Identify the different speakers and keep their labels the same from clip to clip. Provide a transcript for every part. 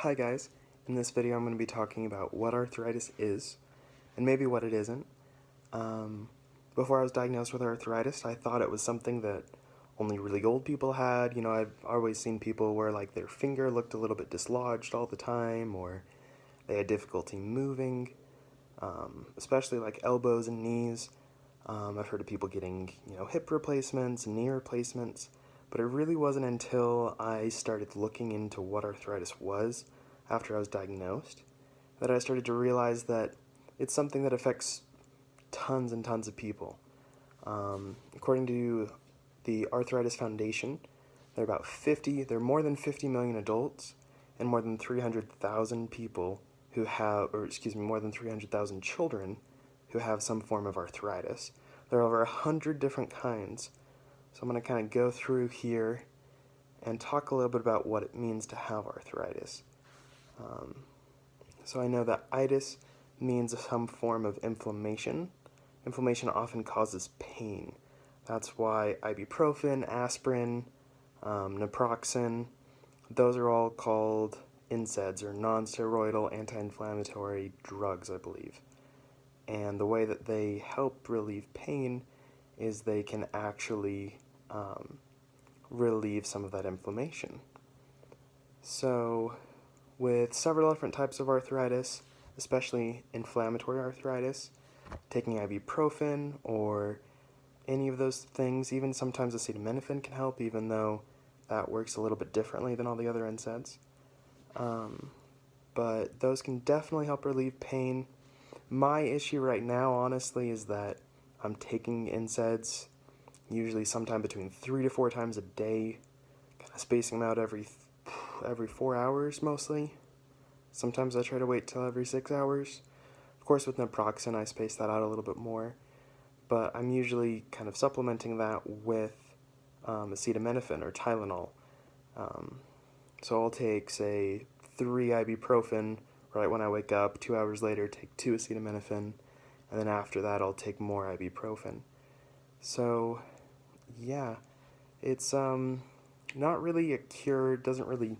Speaker 1: Hi guys, in this video I'm going to be talking about what arthritis is, and maybe what it isn't. Before I was diagnosed with arthritis, I thought it was something that only really old people had. You know, I've always seen people where like their finger looked a little bit dislodged all the time, or they had difficulty moving, especially like elbows and knees. I've heard of people getting, hip replacements and knee replacements, but it really wasn't until I started looking into what arthritis was after I was diagnosed that I started to realize that it's something that affects tons and tons of people. According to the Arthritis Foundation, there are more than 50 million adults and more than 300,000 people who have, more than 300,000 children who have some form of arthritis. There are over 100 different kinds. So I'm going to kind of go through here and talk a little bit about what it means to have arthritis. So I know that itis means some form of inflammation. Inflammation often causes pain. That's why ibuprofen, aspirin, naproxen, those are all called NSAIDs, or non-steroidal anti-inflammatory drugs, I believe. And the way that they help relieve pain is they can actually relieve some of that inflammation. So, with several different types of arthritis, especially inflammatory arthritis, taking ibuprofen or any of those things, even sometimes acetaminophen can help, even though that works a little bit differently than all the other NSAIDs. But those can definitely help relieve pain. My issue right now, honestly, is that I'm taking NSAIDs usually sometime between 3 to 4 times a day, kind of spacing them out every 4 hours mostly. Sometimes I try to wait till every 6 hours. Of course, with naproxen, I space that out a little bit more, but I'm usually kind of supplementing that with acetaminophen or Tylenol. So I'll take, say, 3 ibuprofen right when I wake up, 2 hours later take 2 acetaminophen, and then after that I'll take more ibuprofen. So, yeah, it's not really a cure, it doesn't really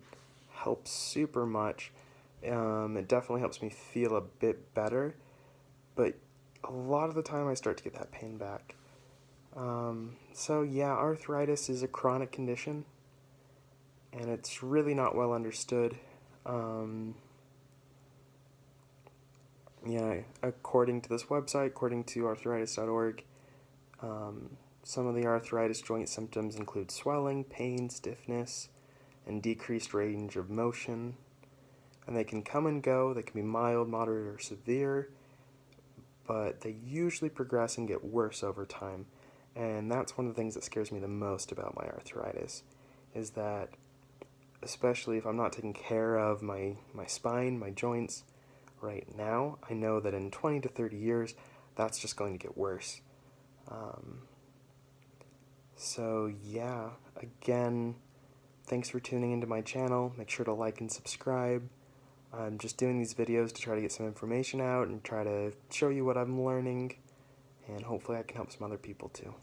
Speaker 1: help super much. It definitely helps me feel a bit better, but a lot of the time I start to get that pain back. So yeah, arthritis is a chronic condition, and it's really not well understood. Yeah, according to this website, according to arthritis.org, some of the arthritis joint symptoms include swelling, pain, stiffness, and decreased range of motion. And they can come and go. They can be mild, moderate, or severe, but they usually progress and get worse over time. And that's one of the things that scares me the most about my arthritis, is that, especially if I'm not taking care of my spine, my joints, right now, I know that in 20 to 30 years, that's just going to get worse. So yeah, again, thanks for tuning into my channel. Make sure to like and subscribe. I'm just doing these videos to try to get some information out and try to show you what I'm learning, and hopefully I can help some other people too.